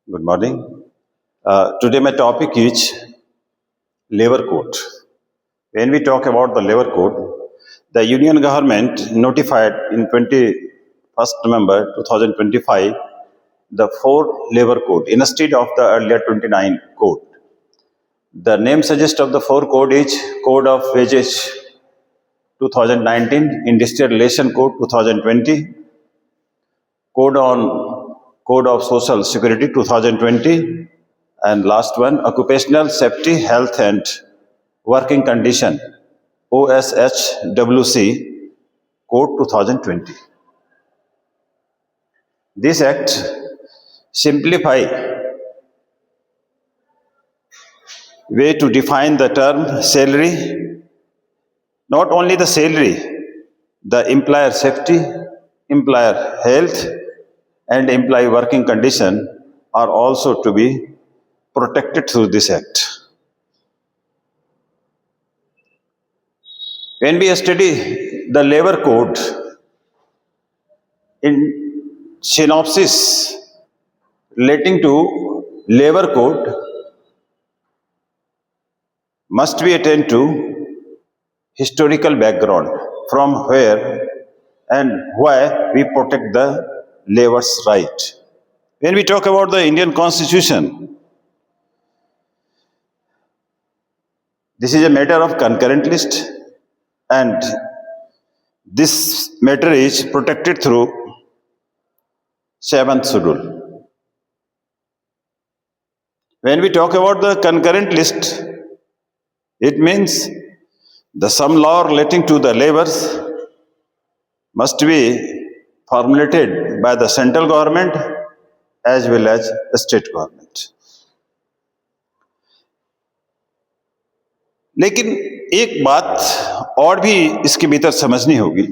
Good morning. Today my topic is labor code. When we talk about the labor code, the Union government notified in 21st November 2025 the 4 labor code instead of the earlier 29 code. The name suggests of the 4 code is Code of Wages 2019, Industrial Relation Code 2020, Code of Social Security 2020, and last one, Occupational Safety, Health and Working Condition, OSHWC, Code 2020. This act simplify way to define the term salary, not only the salary, the employer safety, employer health, and employee working condition are also to be protected through this act. When we study the labor code, in synopsis relating to labor code, must be attend to historical background from where and why we protect the labor's right. When we talk about the Indian Constitution, this is a matter of concurrent list, and this matter is protected through 7th schedule. When we talk about the concurrent list, it means the some law relating to the labors must be formulated by the central government as well as the state government. लेकिन एक बात और भी इसके भीतर समझनी होगी,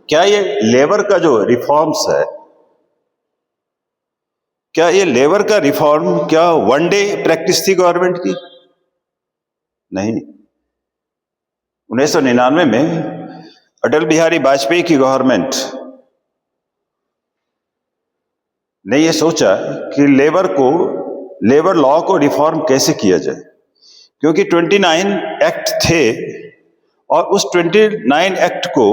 क्या ये लेबर का जो रिफॉर्म्स है, क्या ये लेबर का रिफॉर्म क्या वन डे प्रैक्टिस थी गवर्नमेंट की? नहीं। 1999 में अटल बिहारी वाजपेयी की गवर्नमेंट ने ये सोचा कि लेबर लॉ को रिफॉर्म कैसे किया जाए, क्योंकि 29 एक्ट थे और उस 29 एक्ट को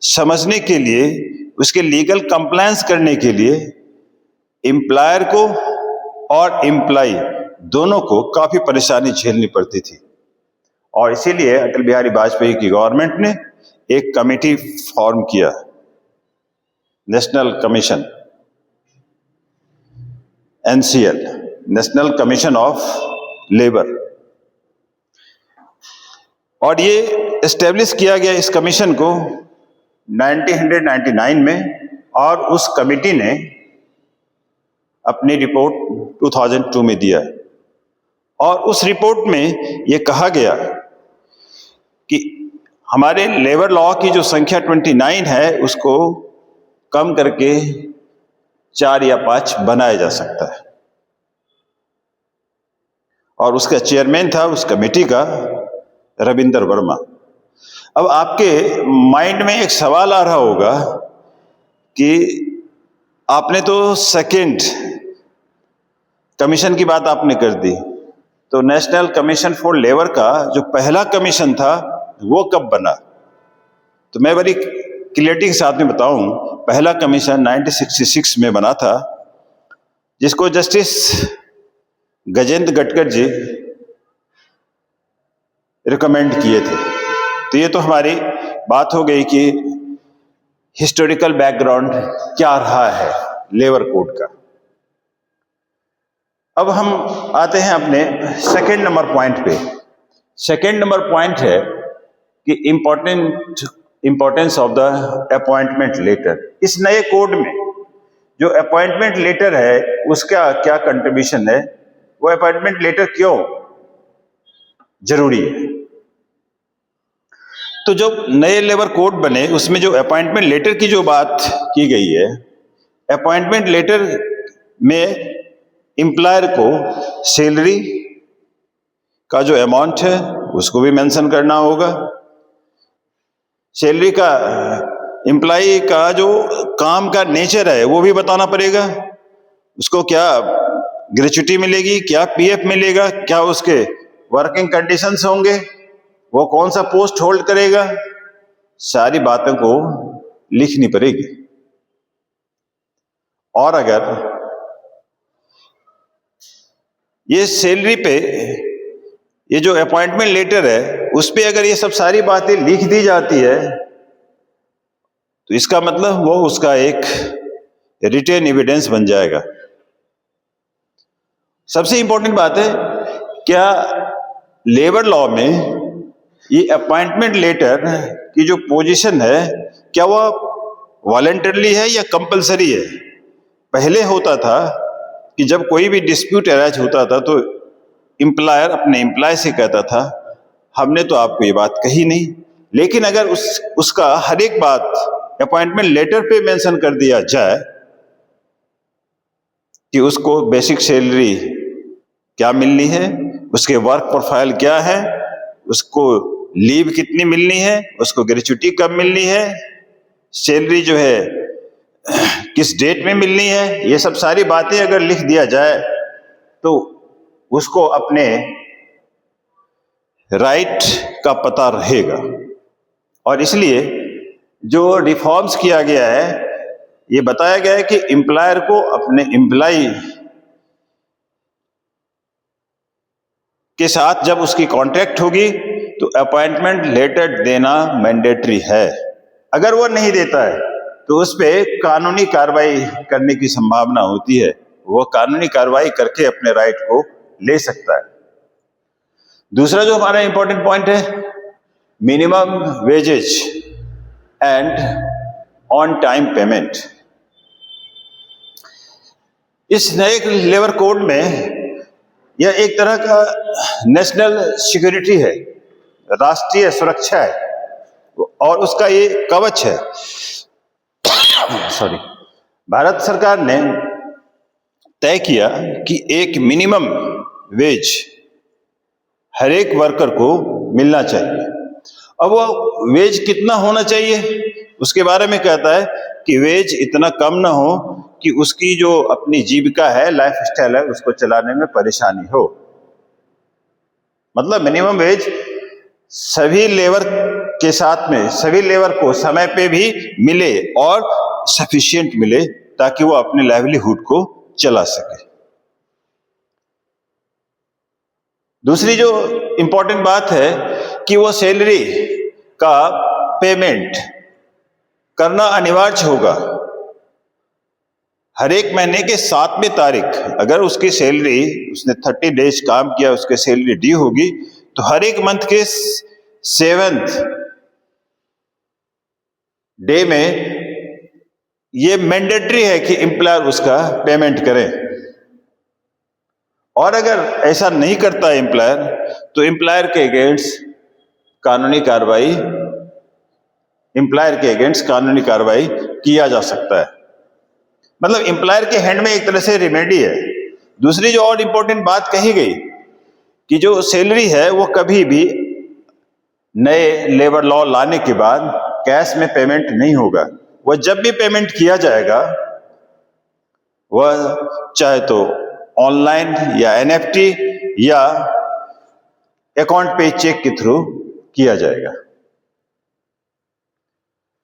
समझने के लिए, उसके लीगल कंप्लायंस करने के लिए एम्प्लॉयर को और एम्प्लॉय दोनों को काफी परेशानी झेलनी पड़ती थी। और इसीलिए अटल बिहारी वाजपेयी की गवर्नमेंट ने एक कमेटी फॉर्म किया, national commission, NCL, national commission of labour, और ये एस्टेब्लिश किया गया इस कमीशन को 1999 में, और उस कमेटी ने अपनी रिपोर्ट 2002 में दिया। और उस रिपोर्ट में ये कहा गया कि हमारे लेबर लॉ की जो संख्या 29 है उसको कम करके 4 या 5 बनाया जा सकता है। और उसका चेयरमैन था उस कमेटी का रविंदर वर्मा। अब आपके माइंड में एक सवाल आ रहा होगा कि आपने तो सेकंड कमीशन की बात आपने कर दी, तो नेशनल कमीशन फॉर लेबर का जो पहला कमीशन था वो कब बना? तो मैं बड़ी क्लियरिटी के साथ में बताऊं, पहला कमीशन 1966 में बना था, जिसको जस्टिस गजेंद्र गटकर जी रिकमेंड किए थे। तो ये तो हमारी बात हो गई कि हिस्टोरिकल बैकग्राउंड क्या रहा है लेबर कोड का। अब हम आते हैं अपने सेकंड नंबर पॉइंट पे। सेकंड नंबर पॉइंट है कि importance of the appointment letter. इस नए कोड में जो अपॉइंटमेंट लेटर है उसका क्या कंट्रीब्यूशन है, वो अपॉइंटमेंट लेटर क्यों जरूरी है। तो जब नए लेबर कोड बने उसमें जो अपॉइंटमेंट लेटर की जो बात की गई है, अपॉइंटमेंट लेटर में एम्प्लॉयर को सैलरी का जो अमाउंट है उसको भी मेंशन करना होगा, सैलरी का, एम्प्लॉय का जो काम का नेचर है वो भी बताना पड़ेगा, उसको क्या ग्रेच्युटी मिलेगी, क्या पीएफ मिलेगा, क्या उसके वर्किंग कंडीशंस होंगे, वो कौन सा पोस्ट होल्ड करेगा, सारी बातों को लिखनी पड़ेगी। और अगर ये सैलरी पे, ये जो अपॉइंटमेंट लेटर है उस पे अगर ये सब सारी बातें लिख दी जाती है तो इसका मतलब वो उसका एक रिटेन एविडेंस बन जाएगा। सबसे इंपॉर्टेंट बात है, क्या लेबर लॉ में ये अपॉइंटमेंट लेटर की जो पोजीशन है क्या वह वॉलंटरली है या कंपलसरी है? पहले होता था कि जब कोई भी डिस्प्यूट अराइज होता था तो एम्प्लॉयर अपने एम्प्लॉय से कहता था हमने तो आपको ये बात कही नहीं, लेकिन अगर उसका हर एक बात अपॉइंटमेंट लेटर पे मेंशन कर दिया जाए कि उसको बेसिक सैलरी क्या मिलनी है, उसके वर्क प्रोफाइल क्या है, उसको लीव कितनी मिलनी है, उसको ग्रेच्युटी कब मिलनी है, सैलरी जो है किस डेट में मिलनी है, ये सब सारी बातें अगर लिख दिया जाए तो उसको अपने राइट का पता रहेगा। और इसलिए जो रिफॉर्म्स किया गया है, ये बताया गया है कि एम्प्लॉयर को अपने एम्प्लॉय के साथ जब उसकी कॉन्ट्रैक्ट होगी तो अपॉइंटमेंट लेटर देना मैंडेटरी है। अगर वो नहीं देता है तो उस पर कानूनी कार्रवाई करने की संभावना होती है, वो कानूनी कार्रवाई करके अपने राइट को ले सकता है। दूसरा जो हमारा इंपॉर्टेंट पॉइंट है, minimum wages and on time payment. इस नए लेबर कोड में यह एक तरह का नेशनल सिक्योरिटी है, राष्ट्रीय सुरक्षा है और उसका ये कवच है। सॉरी, भारत सरकार ने तय किया कि एक मिनिमम वेज हर एक वर्कर को मिलना चाहिए। अब वो वेज कितना होना चाहिए उसके बारे में कहता है कि वेज इतना कम ना हो कि उसकी जो अपनी जीविका है, लाइफ स्टाइल है, उसको चलाने में परेशानी हो। मतलब मिनिमम वेज सभी लेबर के साथ में सभी लेबर को समय पे भी मिले और सफिशिएंट मिले ताकि वो अपने लाइवलीहुड को चला सके। दूसरी जो इंपॉर्टेंट बात है कि वो सैलरी का पेमेंट करना अनिवार्य होगा। हर एक महीने के 7वें तारीख अगर उसकी सैलरी, उसने 30 डेज काम किया, उसके सैलरी ड्यू होगी तो हर एक मंथ के 7th डे में ये मैंडेटरी है कि एम्प्लॉयर उसका पेमेंट करे। और अगर ऐसा नहीं करता एम्प्लॉयर तो एम्प्लॉयर के अगेंस्ट कानूनी कार्रवाई किया जा सकता है। मतलब एम्प्लॉयर के हैंड में एक तरह से रेमेडी है। दूसरी जो और इंपॉर्टेंट बात कही गई कि जो सैलरी है वो कभी भी नए लेबर लॉ लाने के बाद कैश में पेमेंट नहीं होगा। वह जब भी पेमेंट किया जाएगा वह चाहे तो ऑनलाइन या एनएफटी या अकाउंट पे चेक के थ्रू किया जाएगा।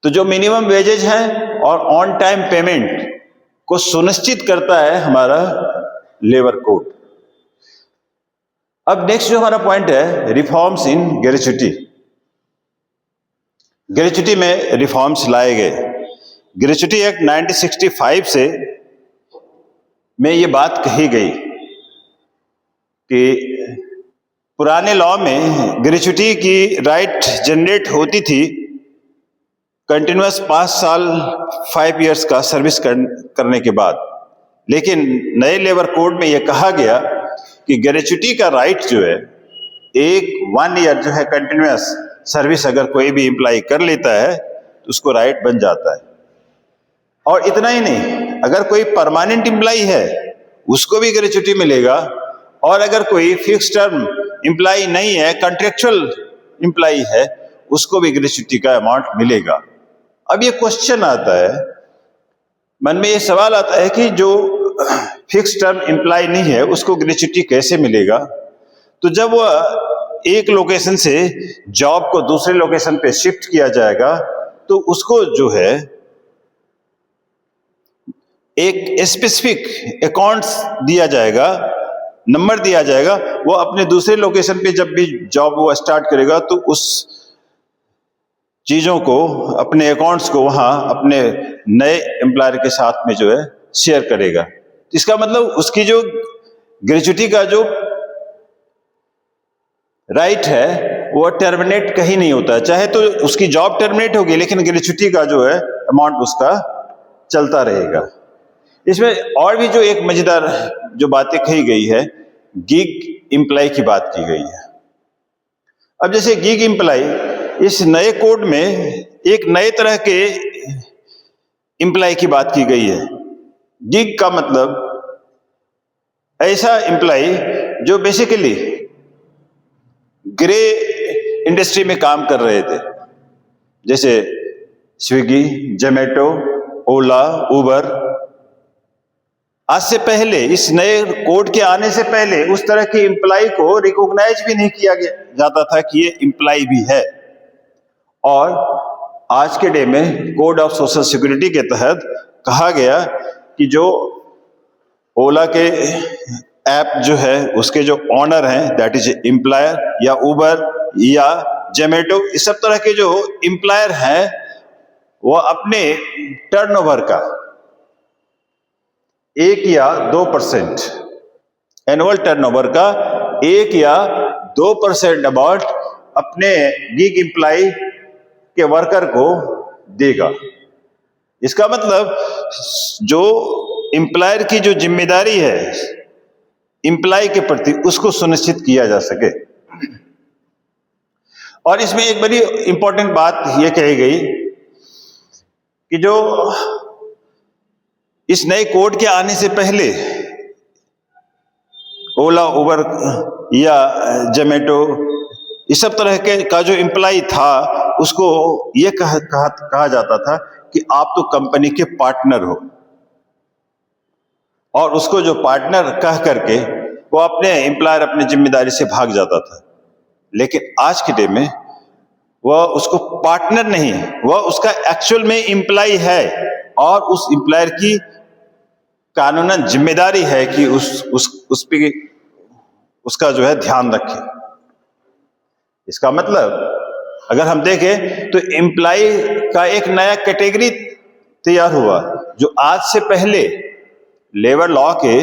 तो जो मिनिमम वेजेज हैं और ऑन टाइम पेमेंट को सुनिश्चित करता है हमारा लेबर कोड। अब नेक्स्ट जो हमारा पॉइंट है, रिफॉर्म्स इन ग्रेच्युटी। ग्रेच्युटी में रिफॉर्म्स लाए गए। ग्रेच्युटी एक्ट 1965 से में ये बात कही गई कि पुराने लॉ में ग्रेच्युटी की राइट जनरेट होती थी कंटिन्यूअस 5 साल 5 इयर्स का सर्विस करने के बाद। लेकिन नए लेबर कोड में यह कहा गया कि ग्रेच्युटी का राइट जो है 1 ईयर जो है कंटिन्यूअस सर्विस अगर कोई भी एम्प्लॉय कर लेता है तो उसको राइट बन जाता है। और इतना ही नहीं, अगर कोई परमानेंट एम्प्लॉय है उसको भी ग्रेच्युटी मिलेगा, और अगर कोई फिक्स टर्म एम्प्लॉय नहीं है, कॉन्ट्रेक्चुअल एम्प्लॉय है, उसको भी ग्रेच्युटी का अमाउंट मिलेगा। अब ये क्वेश्चन आता है, मन में ये सवाल आता है कि जो फिक्स टर्म एम्प्लॉय नहीं है, उसको ग्रेच्युटी कैसे मिलेगा? तो जब वह एक लोकेशन से जॉब को दूसरे लोकेशन पे शिफ्ट किया जाएगा तो उसको जो है एक स्पेसिफिक अकाउंट्स दिया जाएगा, नंबर दिया जाएगा। वो अपने दूसरे लोकेशन पे जब भी जॉब वो स्टार्ट करेगा तो उस चीजों को, अपने अकाउंट्स को वहां अपने नए एम्प्लॉयर के साथ में जो है शेयर करेगा। इसका मतलब उसकी जो ग्रेच्युटी का जो राइट है वो टर्मिनेट कहीं नहीं होता। चाहे तो उसकी जॉब टर्मिनेट होगी लेकिन ग्रेच्युटी का जो है अमाउंट उसका चलता रहेगा। इसमें और भी जो एक मजेदार जो बातें कही गई है, गिग एम्प्लॉय की बात की गई है। अब जैसे गिग एम्प्लॉय, इस नए कोड में एक नए तरह के एम्प्लॉय की बात की गई है। गिग का मतलब ऐसा एम्प्लॉय जो बेसिकली ग्रे इंडस्ट्री में काम कर रहे थे, जैसे स्विगी, जोमेटो, ओला, उबर। आज से पहले, इस नए कोड के आने से पहले उस तरह के एम्प्लॉय को रिकॉग्नाइज भी नहीं किया जाता था कि ये एम्प्लॉय भी है। और आज के डे में कोड ऑफ सोशल सिक्योरिटी के तहत कहा गया कि जो ओला के ऐप जो है उसके जो ऑनर हैं, दैट इज एम्प्लॉयर, या उबर या जोमेटो, इस सब तरह के जो एम्प्लॉयर हैं वो अपने टर्नओवर का 1 या 2%, एनुअल टर्नओवर का 1 या 2% अमाउंट अपने गिग एम्प्लॉय के वर्कर को देगा। इसका मतलब जो एम्प्लॉयर की जो जिम्मेदारी है एम्प्लॉय के प्रति, उसको सुनिश्चित किया जा सके। और इसमें एक बड़ी इंपॉर्टेंट बात यह कही गई कि जो इस नए कोड के आने से पहले ओला, उबर या जोमेटो, इस सब तरह के का जो एम्प्लॉय था उसको ये कहा जाता था कि आप तो कंपनी के पार्टनर हो, और उसको जो पार्टनर कह करके वो अपने एम्प्लॉयर अपनी जिम्मेदारी से भाग जाता था। लेकिन आज के डे में वह उसको पार्टनर नहीं, वह उसका एक्चुअल में एम्प्लॉय है, और उस एम्प्लॉयर की कानूनन जिम्मेदारी है कि उस पे उसका जो है ध्यान रखे। इसका मतलब अगर हम देखें तो एम्प्लॉय का एक नया कैटेगरी तैयार हुआ, जो आज से पहले लेबर लॉ के,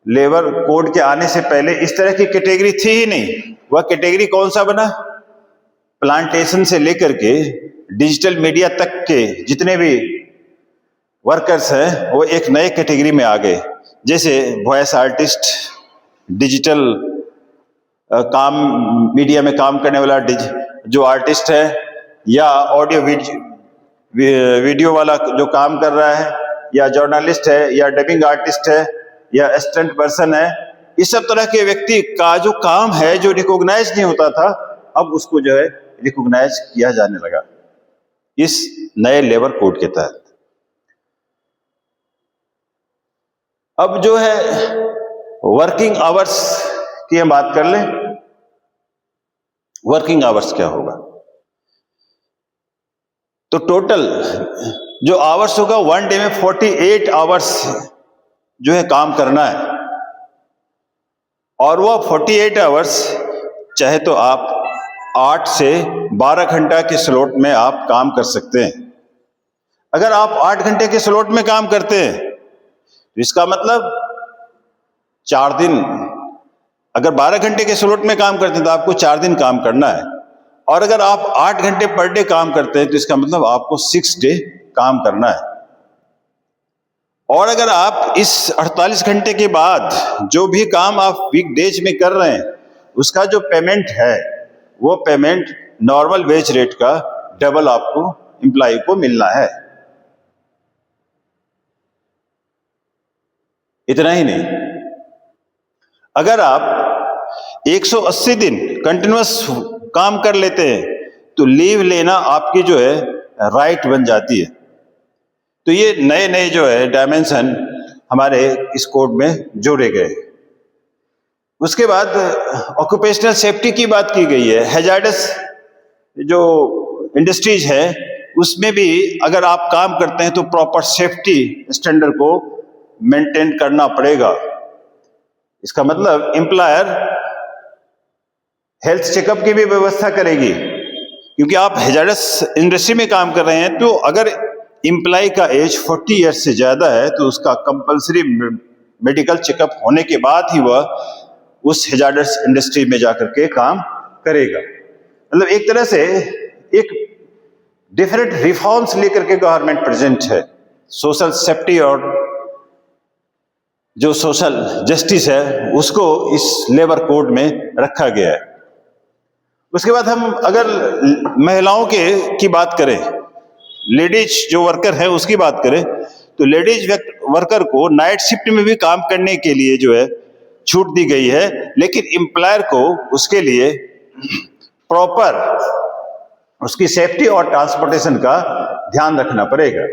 लेबर कोड के आने से पहले इस तरह की कैटेगरी थी ही नहीं। वह कैटेगरी कौन सा बना? प्लांटेशन से लेकर के डिजिटल मीडिया तक के जितने भी वर्कर्स हैं वो एक नए कैटेगरी में आ गए। जैसे वॉइस आर्टिस्ट, डिजिटल काम, मीडिया में काम करने वाला जो आर्टिस्ट है, या ऑडियो वीडियो वाला जो काम कर रहा है, या जर्नलिस्ट है, या डबिंग आर्टिस्ट है, या असिस्टेंट पर्सन है, इस सब तरह के व्यक्ति का जो काम है जो रिकॉग्नाइज नहीं होता था, अब उसको जो है रिकॉग्नाइज किया जाने लगा इस नए लेबर कोड के तहत। अब जो है वर्किंग आवर्स की हम बात कर लें। वर्किंग आवर्स क्या होगा? तो टोटल जो आवर्स होगा, 1 डे में 48 आवर्स जो है काम करना है, और वो 48 आवर्स चाहे तो आप 8 से 12 घंटा के स्लॉट में आप काम कर सकते हैं। अगर आप 8 घंटे के स्लॉट में काम करते हैं तो इसका मतलब 4 दिन, अगर 12 घंटे के स्लॉट में काम करते हैं तो आपको 4 दिन काम करना है, और अगर आप 8 घंटे पर डे काम करते हैं तो इसका मतलब आपको 6 डे काम करना है। और अगर आप इस 48 घंटे के बाद जो भी काम आप वीक डेज में कर रहे हैं उसका जो पेमेंट है वो पेमेंट नॉर्मल वेज रेट का डबल आपको एम्प्लॉय को मिलना है। इतना ही नहीं, अगर आप 180 दिन कंटिन्यूअस काम कर लेते हैं तो लीव लेना आपकी जो है राइट बन जाती है। तो ये नए नए जो है डायमेंशन हमारे इस कोड में जोड़े गए। उसके बाद ऑक्यूपेशनल सेफ्टी की बात की गई है। हैजार्डस जो इंडस्ट्रीज है उसमें भी अगर आप काम करते हैं तो प्रॉपर सेफ्टी स्टैंडर्ड को मेंटेन करना पड़ेगा। इसका मतलब एम्प्लॉयर हेल्थ चेकअप की भी व्यवस्था करेगी, क्योंकि आप हैजार्डस इंडस्ट्री में काम कर रहे हैं तो अगर एम्प्लॉय का एज 40 ईयर्स से ज्यादा है तो उसका कंपलसरी मेडिकल चेकअप होने के बाद ही वह उस हैजार्डस इंडस्ट्री में जाकर के काम करेगा। मतलब एक तरह से एक डिफरेंट रिफॉर्म्स लेकर के गवर्नमेंट प्रेजेंट है। सोशल सेफ्टी और जो सोशल जस्टिस है उसको इस लेबर कोड में रखा गया है। उसके बाद हम अगर महिलाओं की बात करें, लेडीज जो वर्कर है उसकी बात करें, तो लेडीज वर्कर को नाइट शिफ्ट में भी काम करने के लिए जो है छूट दी गई है, लेकिन एम्प्लॉयर को उसके लिए प्रॉपर उसकी सेफ्टी और ट्रांसपोर्टेशन का ध्यान रखना पड़ेगा।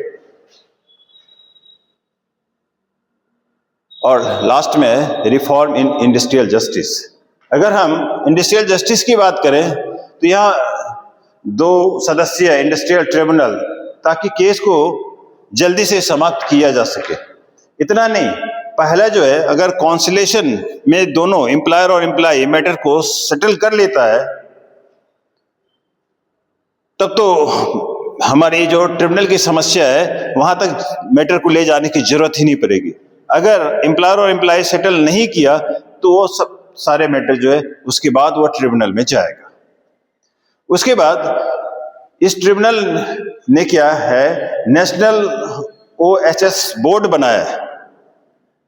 और लास्ट में रिफॉर्म इन इंडस्ट्रियल जस्टिस। अगर हम इंडस्ट्रियल जस्टिस की बात करें तो यहाँ 2 सदस्यीय इंडस्ट्रियल ट्रिब्यूनल, ताकि केस को जल्दी से समाप्त किया जा सके। इतना नहीं, पहला जो है अगर कॉन्सिलेशन में दोनों एम्प्लॉयर और एम्प्लॉय मैटर को सेटल कर लेता है तब तो हमारी जो ट्रिब्यूनल की समस्या है वहां तक मैटर को ले जाने की जरूरत ही नहीं पड़ेगी। अगर एम्प्लॉयर और एम्प्लॉय सेटल नहीं किया तो वो सब सारे मैटर जो है उसके बाद वो ट्रिब्यूनल में जाएगा। उसके बाद इस ट्रिब्यूनल ने क्या है, नेशनल OHS बोर्ड बनाया है।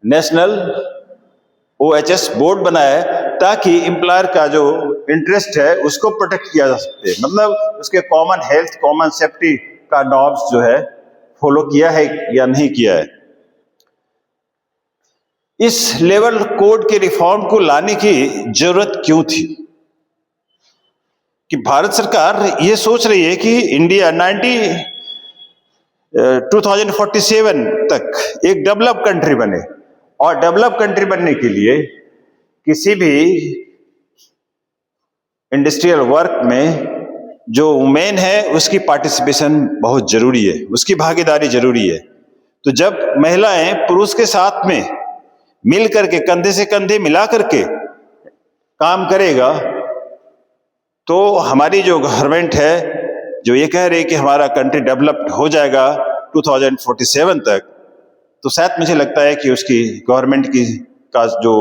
नेशनल OHS बोर्ड बनाया है ताकि एम्प्लॉयर का जो इंटरेस्ट है उसको प्रोटेक्ट किया जा सके। मतलब उसके कॉमन हेल्थ, कॉमन सेफ्टी का नॉर्म्स जो है फॉलो किया है या नहीं किया है। इस लेबर कोड के रिफॉर्म को लाने की जरूरत क्यों थी? कि भारत सरकार ये सोच रही है कि इंडिया 2047 तक एक डेवलप कंट्री बने, और डेवलप कंट्री बनने के लिए किसी भी इंडस्ट्रियल वर्क में जो वुमेन है उसकी पार्टिसिपेशन बहुत जरूरी है, उसकी भागीदारी जरूरी है। तो जब महिलाएं पुरुष के साथ में मिल करके, कंधे से कंधे मिला करके काम करेगा तो हमारी जो गवर्नमेंट है जो ये कह रही है कि हमारा कंट्री डेवलप्ड हो जाएगा 2047 तक, तो शायद मुझे लगता है कि उसकी गवर्नमेंट की का जो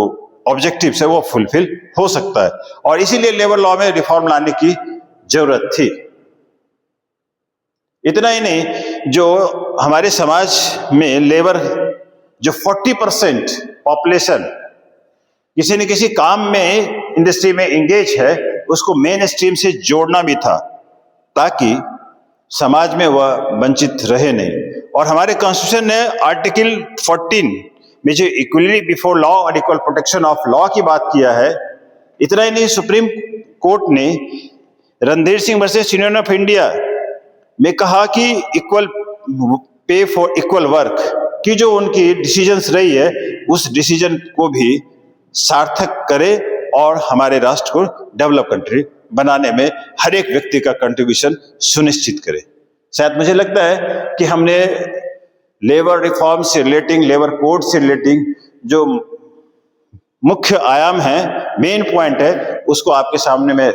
ऑब्जेक्टिव्स है वो फुलफिल हो सकता है, और इसीलिए लेबर लॉ में रिफॉर्म लाने की जरूरत थी। इतना ही नहीं, जो हमारे समाज में लेबर जो 40% पॉपुलेशन किसी न किसी काम में इंडस्ट्री में एंगेज है उसको मेन स्ट्रीम से जोड़ना भी था ताकि समाज में वह वंचित रहे नहीं। और हमारे कॉन्स्टिट्यूशन ने आर्टिकल 14 में जो इक्वलिटी बिफोर लॉ और इक्वल प्रोटेक्शन ऑफ लॉ की बात किया है। इतना ही नहीं, सुप्रीम कोर्ट ने Randhir Singh versus union of India में कहा कि equal pay for equal work की जो उनकी डिसीजंस रही है उस डिसीजन को भी सार्थक करे और हमारे राष्ट्र को डेवलप कंट्री बनाने में हर एक व्यक्ति का कंट्रीब्यूशन सुनिश्चित करे। शायद मुझे लगता है कि हमने लेबर रिफॉर्म से रिलेटिंग, लेबर कोड से रिलेटिंग जो मुख्य आयाम है, मेन पॉइंट है, उसको आपके सामने में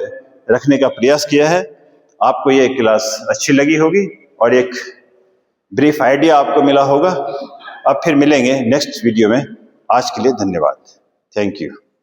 रखने का प्रयास किया है। आपको ये क्लास अच्छी लगी होगी और एक ब्रीफ आइडिया आपको मिला होगा। अब फिर मिलेंगे नेक्स्ट वीडियो में। आज के लिए धन्यवाद। Thank you.